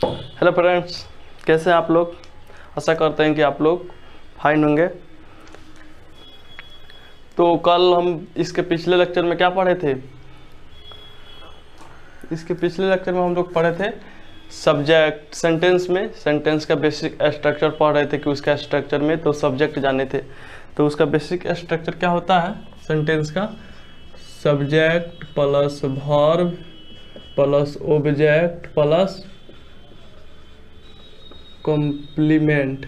Hello friends, कैसे हैं आप लोग। आशा करते हैं कि आप लोग फाइन होंगे। तो कल हम इसके पिछले लेक्चर में क्या पढ़े थे। इसके पिछले लेक्चर में हम लोग पढ़े थे सब्जेक्ट सेंटेंस में। सेंटेंस का बेसिक स्ट्रक्चर पढ़ रहे थे कि उसका स्ट्रक्चर में तो सब्जेक्ट जाने थे। तो उसका बेसिक स्ट्रक्चर क्या होता है सेंटेंस का। Subject plus verb plus object plus complement.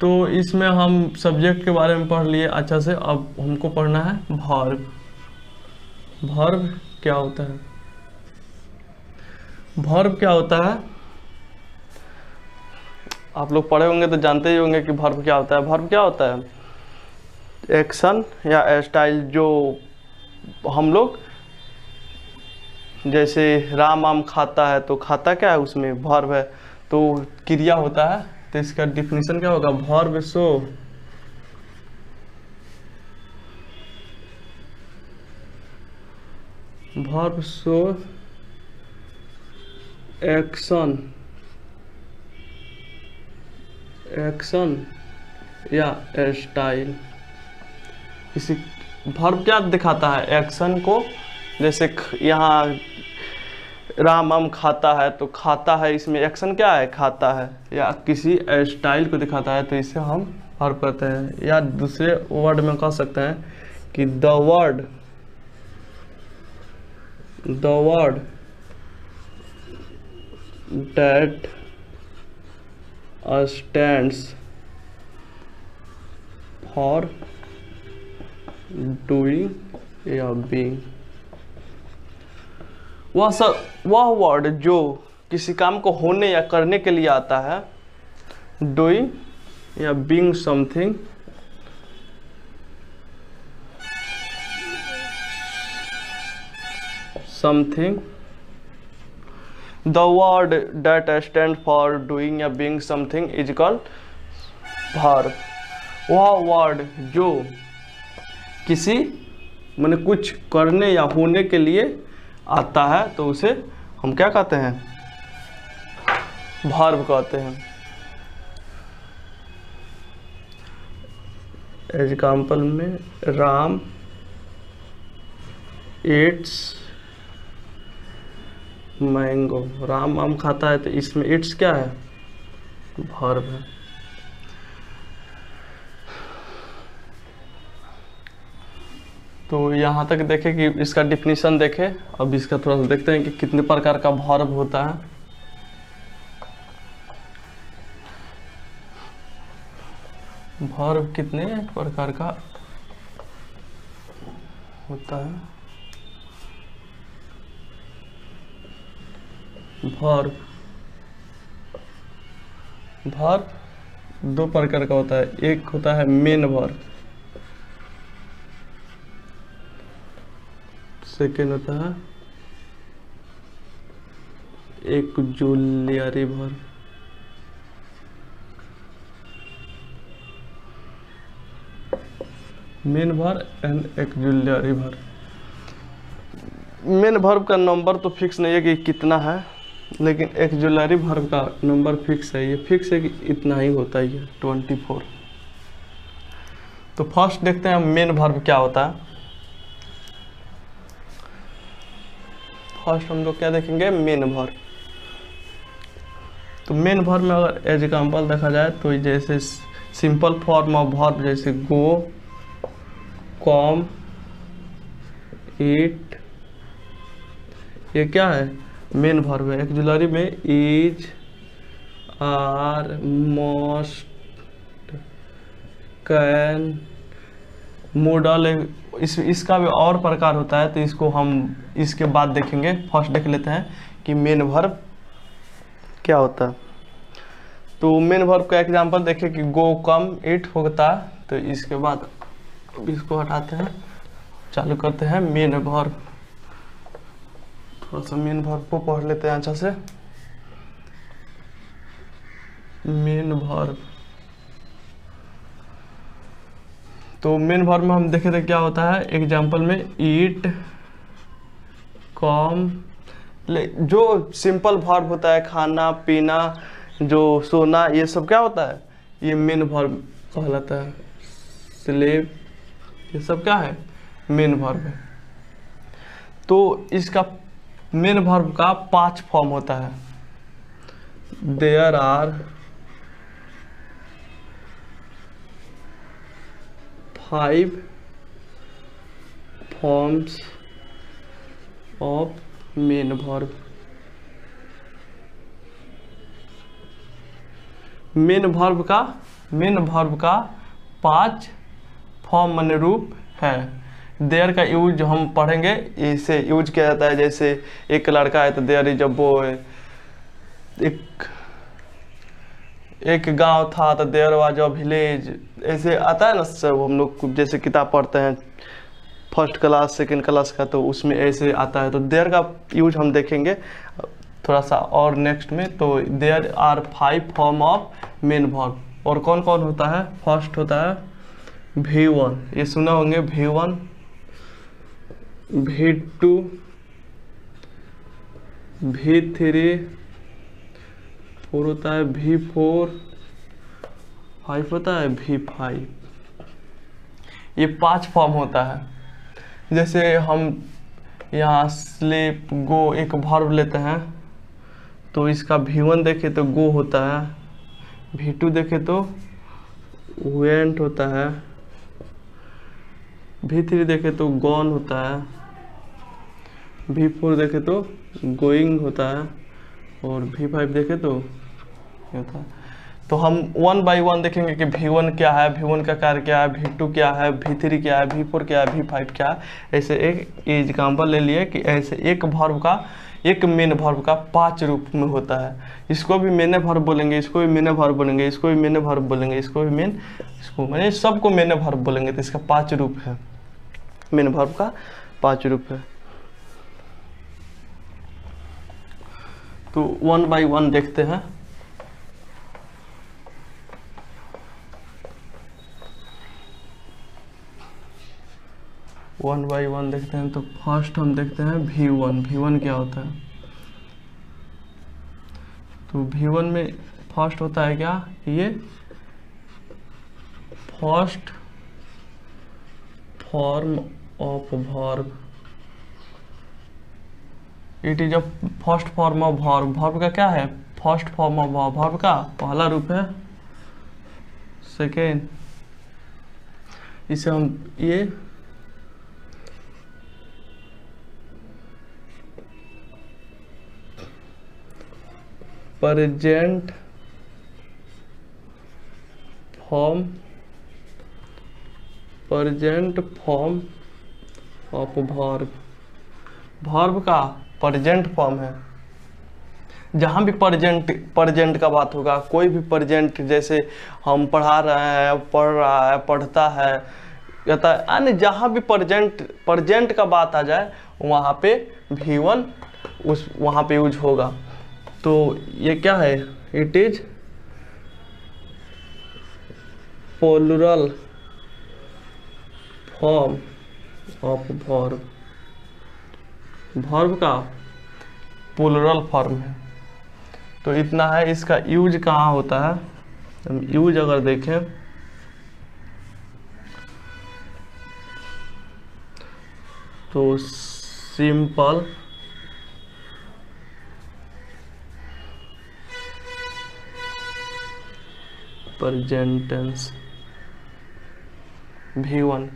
तो इसमें हम सब्जेक्ट के बारे में पढ़ लिए अच्छा से। अब हमको पढ़ना है वर्ब। वर्ब क्या होता है। वर्ब क्या होता है आप लोग पढ़े होंगे तो जानते ही होंगे कि वर्ब क्या होता है। वर्ब क्या होता है एक्शन या स्टाइल। जो हम लोग जैसे राम आम खाता है तो खाता क्या है उसमें वर्ब है, तो क्रिया होता है। तो इसका डिफिनीशन क्या होगा। वर्ब शो एक्शन या स्टाइल। इसी वर्ब क्या दिखाता है एक्शन को। जैसे यहाँ राम आम खाता है तो खाता है, इसमें एक्शन क्या है खाता है, या किसी स्टाइल को दिखाता है तो इसे हम वर्ब कहते हैं। या दूसरे वर्ड में कह सकते हैं कि the word that stands for doing या बीइंग। वह वर्ड जो किसी काम को होने या करने के लिए आता है। डूइंग या being something. The word that stand for doing या being something is called verb. वह वर्ड जो किसी माने कुछ करने या होने के लिए आता है तो उसे हम क्या कहते हैं वर्ब कहते हैं। एग्जाम्पल में राम ईट्स मैंगो। राम आम खाता है तो इसमें ईट्स क्या है वर्ब है। तो यहाँ तक देखें कि इसका डिफिनीशन देखें। अब इसका थोड़ा सा देखते हैं कि कितने प्रकार का वर्ब होता है। वर्ब कितने प्रकार का होता है। वर्ब दो प्रकार का होता है। एक होता है मेन वर्ब, सेकेंड होता है एक auxiliary verb. Main verb and auxiliary verb. Main verb का नंबर तो फिक्स नहीं है कि कितना है, लेकिन ऑक्सिलरी वर्ब का नंबर फिक्स है। ये फिक्स है कि इतना ही होता है 24। तो फर्स्ट देखते हैं मेन वर्ब क्या होता है। फर्स्ट हम लोग क्या देखेंगे मेन वर्ब। तो मेन वर्ब में अगर एग्जाम्पल देखा जाए तो जैसे सिंपल फॉर्म ऑफ वर्ब जैसे गो, कम, ईट, ये क्या है मेन वर्ब है। ऑक्सिलरी में is, are, must, can, modal. इसका भी और प्रकार होता है तो इसको हम इसके बाद देखेंगे। फर्स्ट देख लेते हैं कि मेन वर्ब क्या होता है। तो मेन वर्ब का एग्जांपल देखें कि गो, कम, ईट होता है। तो इसके बाद इसको हटाते हैं, चालू करते हैं मेन वर्ब। थोड़ा सा मेन वर्ब को पढ़ लेते हैं अच्छा से। मेन वर्ब तो मेन वर्ब में हम देखे थे क्या होता है, एग्जाम्पल में ईट, कम, जो सिंपल वर्ब होता है, खाना पीना, जो सोना, ये सब क्या होता है, ये मेन वर्ब कहलाता है। स्लीप, ये सब क्या है, मेन वर्ब है। तो इसका मेन वर्ब का 5 फॉर्म होता है। There are 5 forms of main verb. Main verb का 5 फॉर्म माने रूप है। देयर का यूज हम पढ़ेंगे, इसे यूज किया जाता है जैसे एक लड़का है तो देयर इज अ बॉय, एक गांव था तो देयर वाज अ विलेज, ऐसे आता है ना सब, हम लोग जैसे किताब पढ़ते हैं फर्स्ट क्लास सेकंड क्लास का, तो उसमें ऐसे आता है। तो देयर का यूज हम देखेंगे थोड़ा सा और नेक्स्ट में। तो there are 5 form of main verb. और कौन कौन होता है, फर्स्ट होता है V1, ये सुना होंगे, V1, V2, V3, 4 होता है V4, 5 होता है V5। ये 5 फॉर्म होता है। जैसे हम यहाँ स्लीप, गो एक वर्ब लेते हैं तो इसका V1 देखे तो गो होता है, V2 देखे तो वेंट होता है, V3 देखे तो गॉन होता है, V4 देखे तो गोइंग होता है, और V5 देखे तो होता है। तो हम 1 बाय 1 देखेंगे कि V1 क्या है, V1 का कार्य क्या है, V2 क्या है, V3 क्या है, V4 क्या है, V5 क्या है। ऐसे एक एग्जाम्पल ले लिए कि ऐसे एक वर्ब का, एक मेन वर्ब का 5 रूप में होता है। इसको भी मेन वर्ब बोलेंगे, इसको भी मेन वर्ब बोलेंगे, इसको भी मेन वर्ब बोलेंगे, इसको भी मेन, इसको मैंने सबको मेन वर्ब बोलेंगे। तो इसका 5 रूप है, मेन वर्ब का 5 रूप है। तो 1 बाय 1 देखते हैं। वन बाई वन देखते हैं। तो फर्स्ट हम देखते हैं V1। V1 क्या होता है, तो V1 में फर्स्ट होता है क्या, ये first form of verb, it is a first form of verb. Verb का क्या है, first form of verb, verb का पहला रूप है। सेकेंड, इसे हम ये present form of verb, verb का प्रेजेंट फॉर्म है। जहाँ भी प्रेजेंट का बात होगा, कोई भी प्रेजेंट, जैसे हम पढ़ा रहे हैं, पढ़ रहा है, पढ़ता है, यानी जहाँ भी प्रेजेंट का बात आ जाए वहाँ पे V1 वहाँ पे यूज होगा। तो ये क्या है, it is plural form of verb, verb का प्लूरल फॉर्म है। तो इतना है। इसका यूज कहाँ होता है, हम यूज अगर देखें तो simple present tense V1।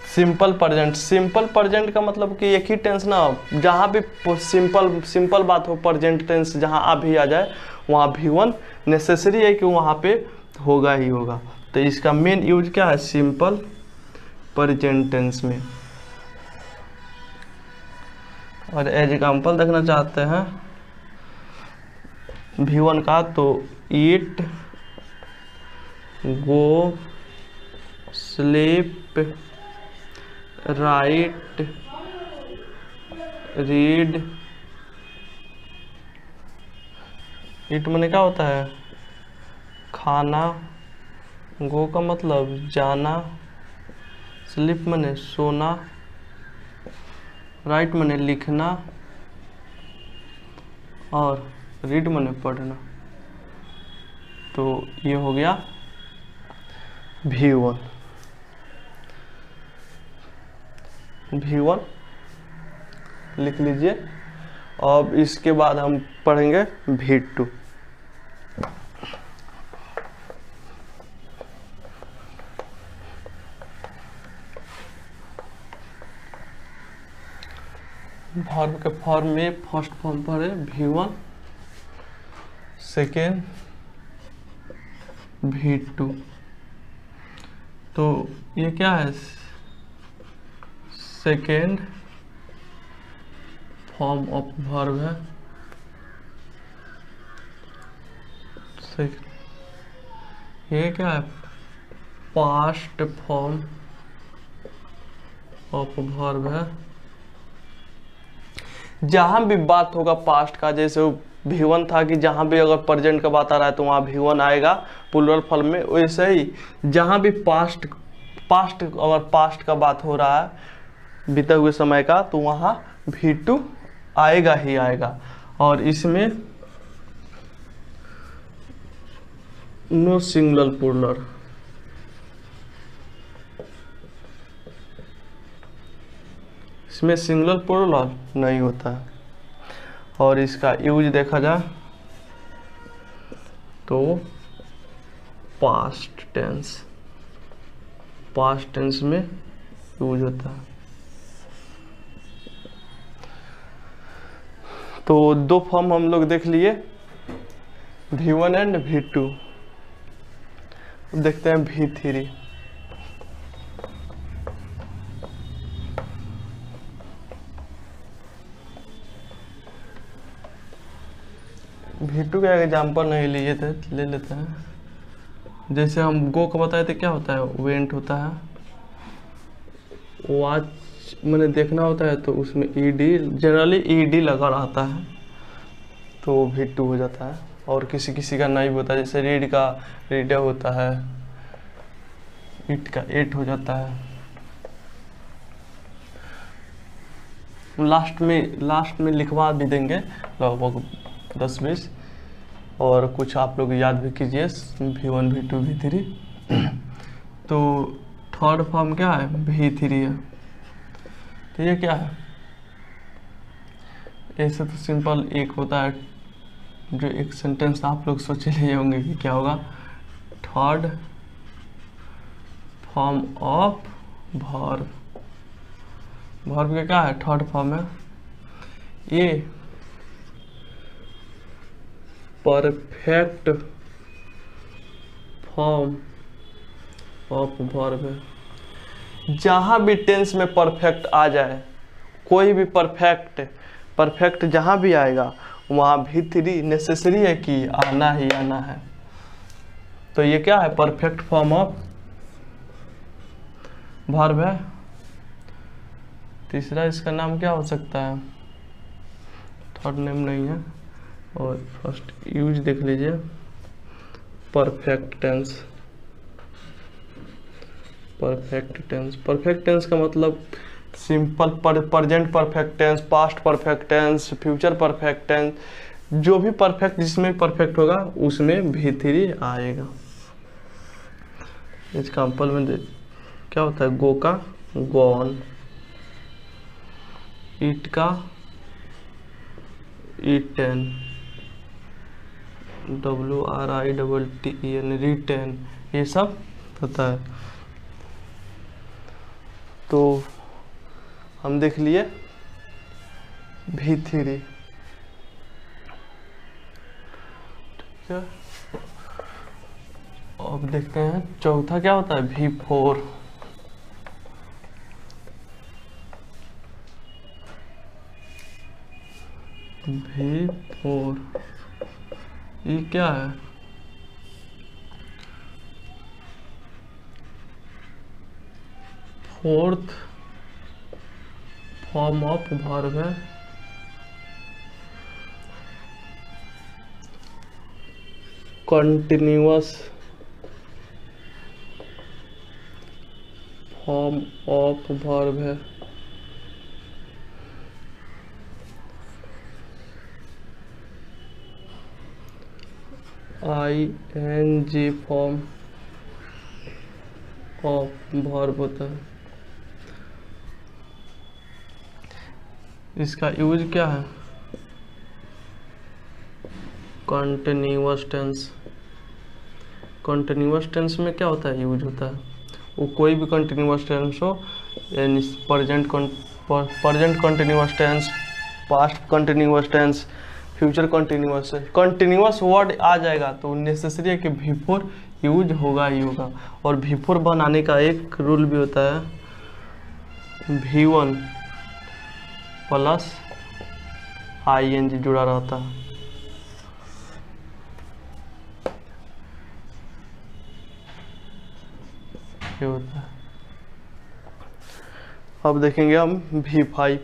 Simple present का मतलब कि एक ही टेंस ना, जहाँ भी सिंपल बात हो, प्रेजेंट टेंस जहाँ आ भी आ जाए वहाँ V1 नेसेसरी है कि वहाँ पे होगा ही होगा। तो इसका मेन यूज क्या है, सिंपल प्रेजेंट टेंस में। और एग्जाम्पल देखना चाहते हैं V1 का, तो ईट, गो, स्लीप, राइट, रीड। ईट माने क्या होता है, खाना, गो का मतलब जाना, स्लिप माने सोना, राइट माने लिखना, और रीड माने पढ़ना। तो ये हो गया V1। V1 लिख लीजिए। अब इसके बाद हम पढ़ेंगे V2। वर्ब के फॉर्म में फर्स्ट फॉर्म पढ़े V1, सेकेंड V2। तो ये क्या है, सेकेंड फॉर्म ऑफ वर्ब है। ये क्या है, पास्ट फॉर्म ऑफ वर्ब है। जहां भी बात होगा पास्ट का, जैसे V1 था कि जहां भी अगर प्रेजेंट का बात आ रहा है तो वहां V1 आएगा प्लूरल फॉर्म में। वैसे ही जहां भी पास्ट अगर पास्ट का बात हो रहा है बीते हुए समय का, तो वहां V2 आएगा ही आएगा। और इसमें नो सिंगुलर प्लूरल, इसमें सिंगुलर प्लूरल नहीं होता है। और इसका यूज देखा जाए तो पास्ट टेंस में यूज होता है। तो दो फॉर्म हम लोग देख लिए, V1 एंड V2। देखते हैं V3। V2 का एग्जाम्पल नहीं लिए थे, ले लेते हैं। जैसे हम गो को बताए थे, क्या होता है, वेंट होता है। वॉच मैंने देखना होता है, तो उसमें जनरली ईडी लगा रहता है, तो V2 हो जाता है। और किसी किसी का नहीं होता, जैसे रीड का रीडर होता है, इट का एट हो जाता है। लास्ट में लिखवा भी देंगे लगभग 10-20, और कुछ आप लोग याद भी कीजिए, V1 V2 V3। तो थर्ड फॉर्म क्या है, V3 है। तो ये क्या है, ऐसे तो सिंपल एक होता है, जो एक सेंटेंस आप लोग सोच लिए होंगे कि क्या होगा, third form of verb. Verb का क्या है, थर्ड फॉर्म है। ये परफेक्ट फॉर्म ऑफ वर्ब है। जहां भी टेंस में परफेक्ट आ जाए, कोई भी परफेक्ट जहां भी आएगा, वहां V3 नेसेसरी है कि आना ही आना है। तो ये क्या है, परफेक्ट फॉर्म ऑफ वर्ब है। तीसरा इसका नाम क्या हो सकता है, थर्ड नेम नहीं है। और फर्स्ट यूज देख लीजिए, परफेक्ट टेंस का मतलब simple present perfect tense, past perfect tense, future perfect tense, जो भी परफेक्ट जिसमें परफेक्ट होगा उसमें V3 आएगा। एग्जाम्पल में क्या होता है, गो का गॉन, ईट का ईटन, WRITTEN रिटन, ये सब होता है। तो हम देख लिए V3। ठीक है, अब देखते हैं चौथा क्या होता है, V4। ये क्या है, फोर्थ फॉर्म ऑफ वर्ब है। कंटिन्यूअस फॉर्म ऑफ वर्ब है। ING फॉर्म ऑफ वर्ब होता है। इसका यूज क्या है? Continuous tense. कंटिन्यूअस टेंस में क्या होता है? यूज होता है वो कोई भी कंटिन्यूअस टेंस हो, यानी present continuous tense, past continuous tense, future continuous. Continuous word आ जाएगा तो नेसेसरी है कि बिफोर यूज होगा ही होगा। और बिफोर बनाने का एक रूल भी होता है, V1 प्लस ING जुड़ा रहता है। ये होता है। अब देखेंगे हम V5।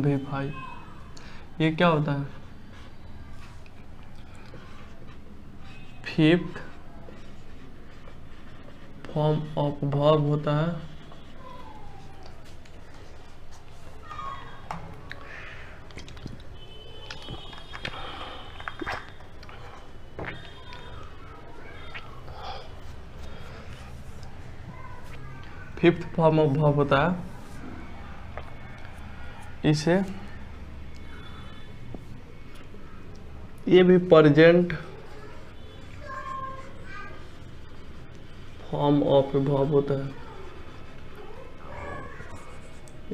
V5 ये क्या होता है? फिफ्थ फॉर्म ऑफ वर्ब होता है। फिफ्थ फॉर्म ऑफ वर्ब होता है। इसे ये भी प्रेजेंट फॉर्म ऑफ वर्ब होता है।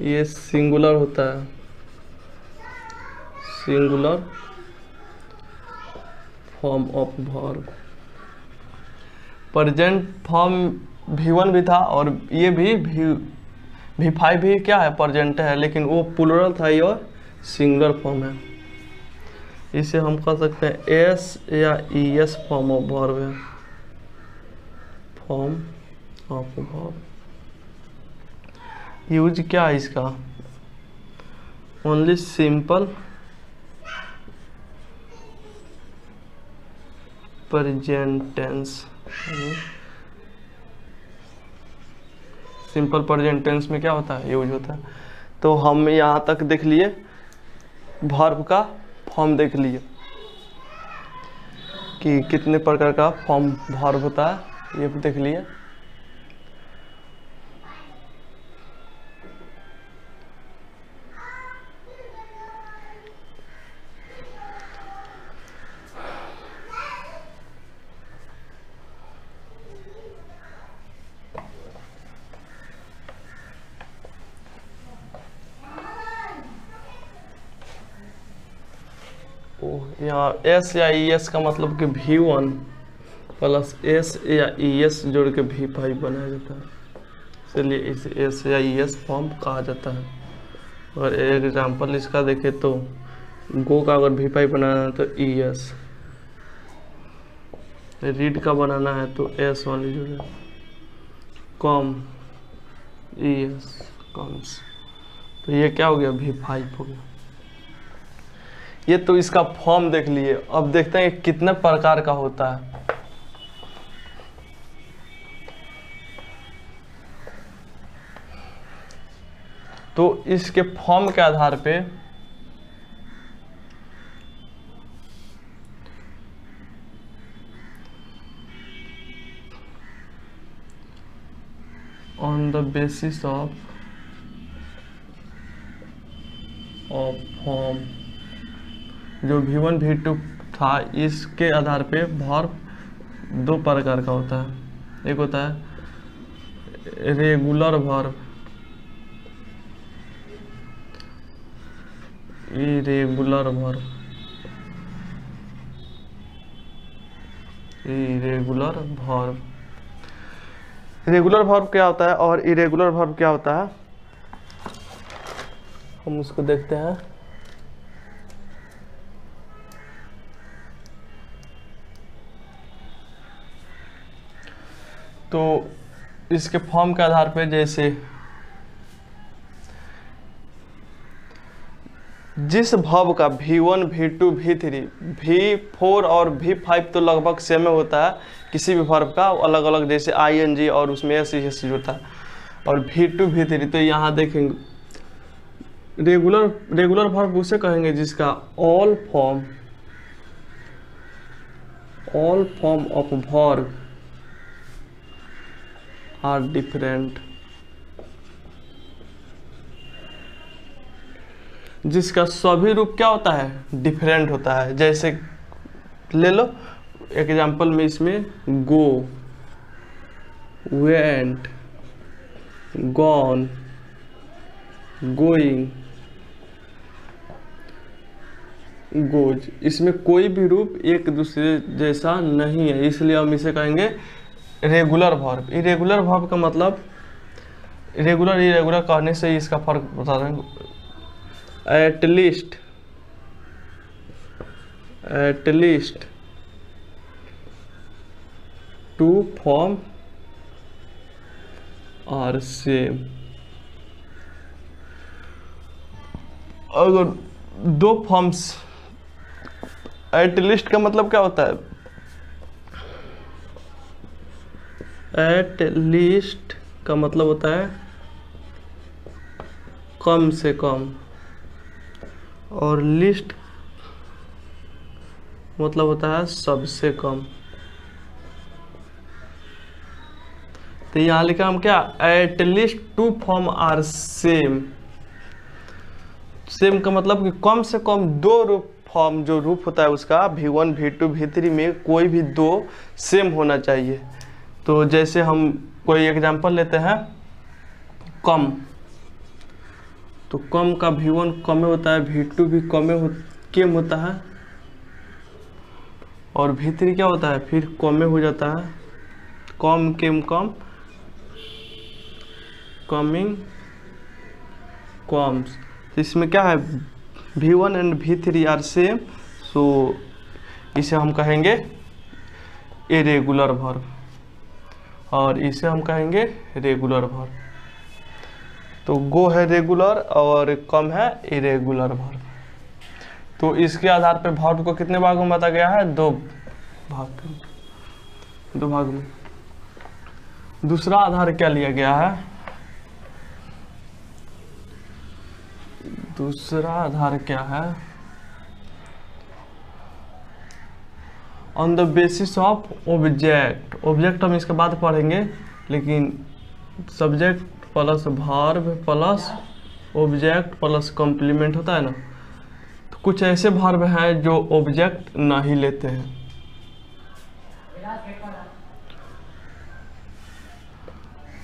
ये सिंगुलर होता है, singular form of verb. Present form V1 भी था और ये भी V5 भी क्या है? प्रेजेंट है, लेकिन वो प्लूरल था, ये सिंगुलर फॉर्म है। इसे हम कह सकते हैं S या ES फॉर्म ऑफ वर्ब है। फॉर्म ऑफ वर्ब यूज क्या है इसका? Only simple present tense. Simple present tense में क्या होता है? यूज होता है। तो हम यहाँ तक देख लिए, वर्ब का फॉर्म देख लिए कि कितने प्रकार का फॉर्म वर्ब होता है, ये भी देख लिए। यहाँ S या ES का मतलब कि V1 प्लस S या ES जोड़ के V5 बनाया जाता है, इसलिए इसे S या ES फॉर्म कहा जाता है। अगर एग्जाम्पल इसका देखें तो गो का अगर V5 बनाना है तो ES, रीड का बनाना है तो S वाली जोड़े, कॉम ES कॉम्स, तो ये क्या हो गया? V5 हो गया। ये तो इसका फॉर्म देख लिए। अब देखते हैं कितने प्रकार का होता है। तो इसके फॉर्म के आधार पे on the basis of form, जो V1 V2 था, इसके आधार पे वर्ब दो प्रकार का होता है। एक होता है regular verb, irregular verb, irregular verb. Regular verb क्या होता है और इरेगुलर वर्ब क्या होता है, हम उसको देखते हैं। तो इसके फॉर्म के आधार पे जैसे जिस वर्ब का V1, V2, V3, V4 और V5 तो लगभग सेम होता है, किसी भी वर्ब का अलग अलग, जैसे ING और उसमें SES होता है, और V2, V3 तो यहाँ देखेंगे रेगुलर वर्ब उसे कहेंगे जिसका all form of verb are different, जिसका सभी रूप क्या होता है, डिफरेंट होता है। जैसे ले लो एग्जाम्पल में, इसमें गो, वेंट, गॉन, गोइंग, गोज, इसमें कोई भी रूप एक दूसरे जैसा नहीं है, इसलिए हम इसे कहेंगे रेगुलर वर्ब। इरेगुलर वर्ब का मतलब, रेगुलर इरेगुलर कहने से ही इसका फर्क बता रहे हैं। At least two form are same, अगर दो फॉर्म्स, एट लीस्ट का मतलब क्या होता है, एट लीस्ट का मतलब होता है कम से कम, और लिस्ट मतलब होता है सबसे कम। तो यहाँ लिखा हम क्या, at least two form are same. Same का मतलब कि कम से कम दो रूप, फॉर्म जो रूप होता है उसका V1, V2, V3 में कोई भी दो सेम होना चाहिए। तो जैसे हम कोई एग्जांपल लेते हैं, कम, तो कम का V1 कम होता है, V2 भी कम होता है, और V3 क्या होता है, फिर कम हो जाता है, कम केम कम, कमिंग कम्स। तो इसमें क्या है, V1 and V3 are same, सो इसे हम कहेंगे इरेगुलर वर्ब, और इसे हम कहेंगे रेगुलर वर्ब। तो गो है रेगुलर और कम है इरेगुलर वर्ब। तो इसके आधार पे वर्ब को कितने भागों में बांटा गया है, दो भाग में। दूसरा आधार क्या लिया गया है, दूसरा आधार क्या है, on the basis of object. Object हम इसके बाद पढ़ेंगे, लेकिन subject plus verb plus object plus complement होता है ना, तो कुछ ऐसे वर्ब हैं जो ऑब्जेक्ट नहीं लेते हैं।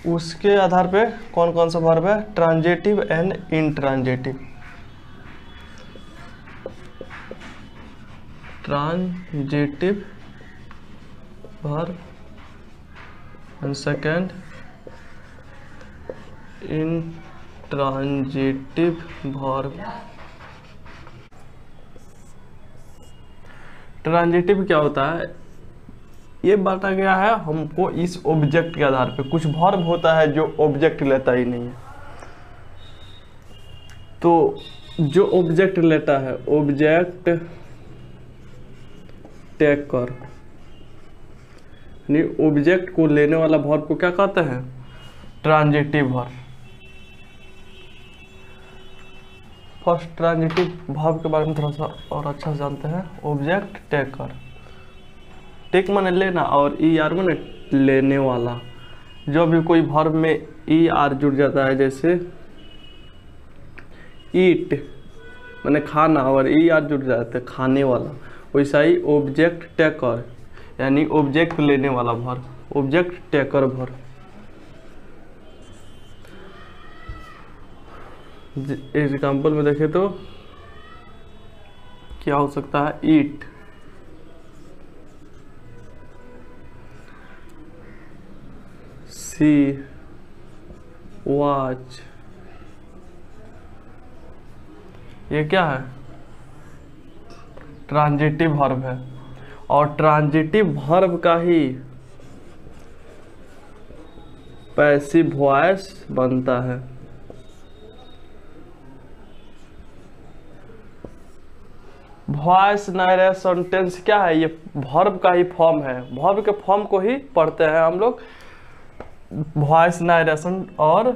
उसके आधार पे कौन कौन सा वर्ब है, transitive and intransitive. Transitive verb and second intransitive verb. Transitive क्या होता है, ये बांटा गया है हमको इस ऑब्जेक्ट के आधार पे। कुछ वर्ब होता है जो ऑब्जेक्ट लेता ही नहीं है, तो जो ऑब्जेक्ट लेता है, ऑब्जेक्ट टेकर, यानी ऑब्जेक्ट को लेने वाला वर्ब को क्या कहते हैं, transitive verb. First transitive verb के बारे में थोड़ा सा और अच्छा से जानते हैं। ऑब्जेक्ट टेकर, टेक माने लेना, और ER माने लेने वाला। जो भी कोई वर्ब में ER जुड़ जाता है, जैसे ईट माने खाना और ER जुड़ जाता है खाने वाला, वैसा ही ऑब्जेक्ट टेकर यानी ऑब्जेक्ट लेने वाला verb, object taker verb. Example में देखें तो क्या हो सकता है, ईट, सी, वॉच, ये क्या है, ट्रांजिटिव वर्ब है। और ट्रांजिटिव वर्ब का ही पैसिव वॉइस बनता है। वॉइस नरेशन टेंस क्या है? ये वर्ब का ही फॉर्म है, वर्ब के फॉर्म को ही पढ़ते हैं हम लोग वॉइस नरेशन और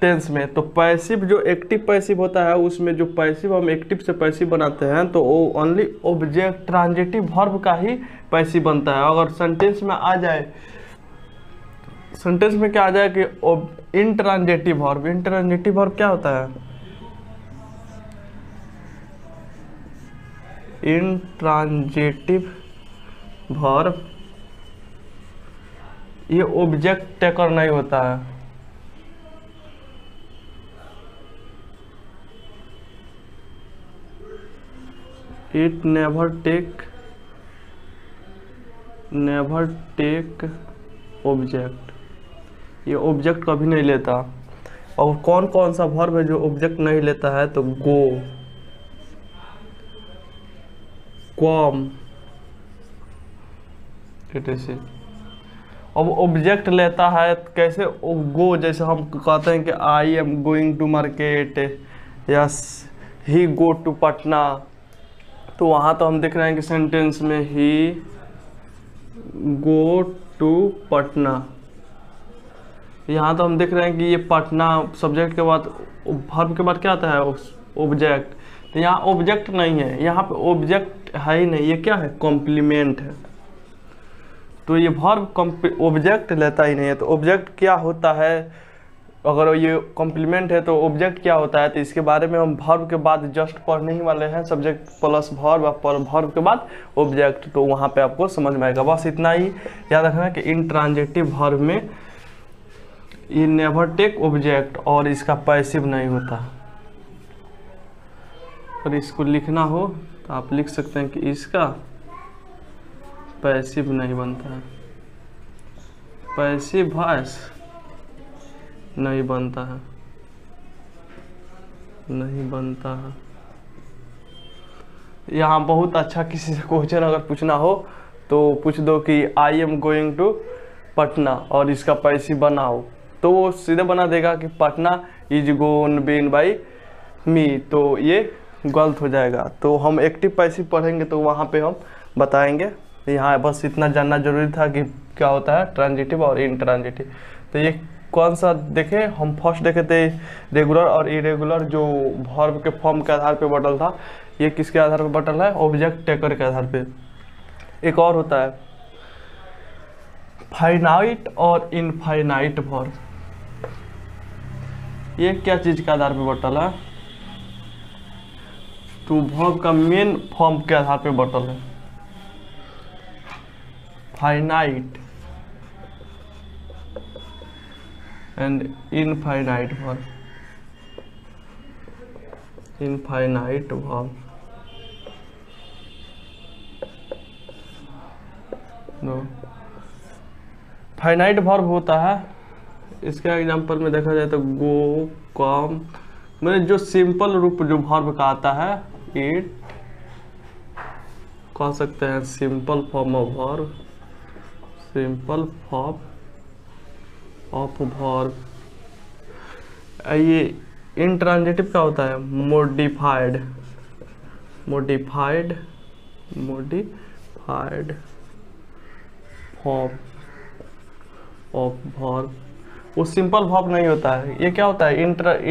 टेंस में। तो पैसिव जो एक्टिव पैसिव होता है, उसमें जो पैसिव हम एक्टिव से पैसिव बनाते हैं तो वो ओनली ऑब्जेक्ट ट्रांजिटिव वर्ब का ही पैसिव बनता है। अगर सेंटेंस में आ जाए, सेंटेंस में क्या आ जाए कि इंट्रांजिटिव वर्ब, इंट्रांजिटिव वर्ब क्या होता है? इंट्रांजिटिव वर्ब ये ऑब्जेक्ट टेकर नहीं होता है। इट नेवर टेक ऑब्जेक्ट, ये ऑब्जेक्ट कभी नहीं लेता। और कौन कौन सा वर्ब है जो ऑब्जेक्ट नहीं लेता है? तो गो, कॉम, etc। अब ऑब्जेक्ट लेता है कैसे? गो, जैसे हम कहते हैं कि I am going to market, yes he go to Patna, तो वहाँ तो हम देख रहे हैं कि सेंटेंस में ही गो टू पटना, यहाँ तो हम देख रहे हैं कि ये पटना सब्जेक्ट के बाद वर्ब के बाद क्या आता है? ऑब्जेक्ट। तो यहाँ ऑब्जेक्ट नहीं है, यहाँ पे ऑब्जेक्ट है ही नहीं, ये क्या है? कॉम्प्लीमेंट है। तो ये वर्ब ऑब्जेक्ट लेता ही नहीं है। तो ऑब्जेक्ट क्या होता है? अगर ये कॉम्प्लीमेंट है तो ऑब्जेक्ट क्या होता है? तो इसके बारे में हम वर्ब के बाद जस्ट पढ़ने ही वाले हैं, सब्जेक्ट प्लस वर्ब और वर्ब के बाद ऑब्जेक्ट। तो वहाँ पे आपको समझ में आएगा। बस इतना ही याद रखना कि इंट्रांजिटिव वर्ब में ये नेवर टेक ऑब्जेक्ट और इसका पैसिव नहीं होता। और इसको लिखना हो तो आप लिख सकते हैं कि इसका पैसिव नहीं बनता है, पैसिव वॉइस नहीं बनता है, नहीं बनता है। यहाँ बहुत अच्छा किसी से क्वेश्चन अगर पूछना हो तो पूछ दो कि I am going to Patna और इसका पैसिव बनाओ, तो वो सीधे बना देगा कि Patna is gone been by me, तो ये गलत हो जाएगा। तो हम एक्टिव पैसिव पढ़ेंगे तो वहाँ पे हम बताएंगे। यहाँ बस इतना जानना जरूरी था कि क्या होता है ट्रांजिटिव और इंट्रांजिटिव। तो ये कौन सा देखे? हम फर्स्ट देखे थे रेगुलर और इरेगुलर, जो वर्ब के फॉर्म के आधार पे बटल था। ये किसके आधार पे बटल है? ऑब्जेक्ट टेकर के आधार पे। एक और होता है फाइनाइट और इनफाइनाइट वर्ब। ये क्या चीज के आधार पे बटल है? तो वर्ब का मेन फॉर्म के आधार पे बटल है। Finite and infinite verb, infinite verb finite verb होता है। इसका एग्जांपल में देखा जाए तो गो, कम, मतलब जो सिंपल रूप जो वर्ब का आता है, इट कह सकते हैं simple form of verb, simple form of verb. ये इंट्रांजिटिव क्या होता है? Modified, modified, modified form of verb. वो सिंपल वर्ब नहीं होता है। ये क्या होता है?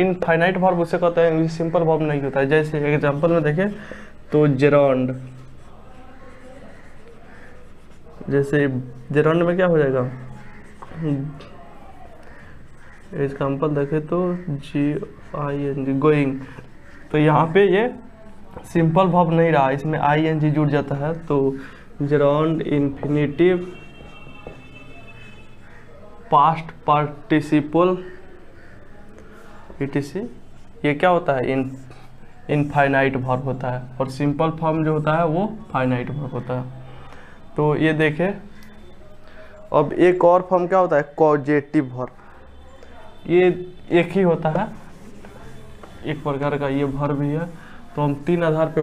इनफाइनाइट वर्ब उसे कहते हैं, सिंपल वर्ब नहीं होता है। जैसे एग्जांपल में देखें तो जेरोंड, जैसे जेरोंड में क्या हो जाएगा? एग्जांपल देखें तो GING, गोइंग। तो यहाँ पे ये सिंपल वर्ब नहीं रहा, इसमें ING जुड़ जाता है। तो जेरोंड इन्फिनिटिव पास्ट पार्टिसिपल etc, ये क्या होता है? इनफाइनाइट वर्ब होता है। और सिंपल फॉर्म जो होता है वो फाइनाइट वर्ब होता है। तो ये देखें। अब एक और फॉर्म क्या होता है? Causative verb. ये एक ही होता है, एक प्रकार का ये वर्ब भी है। तो हम तीन आधार पे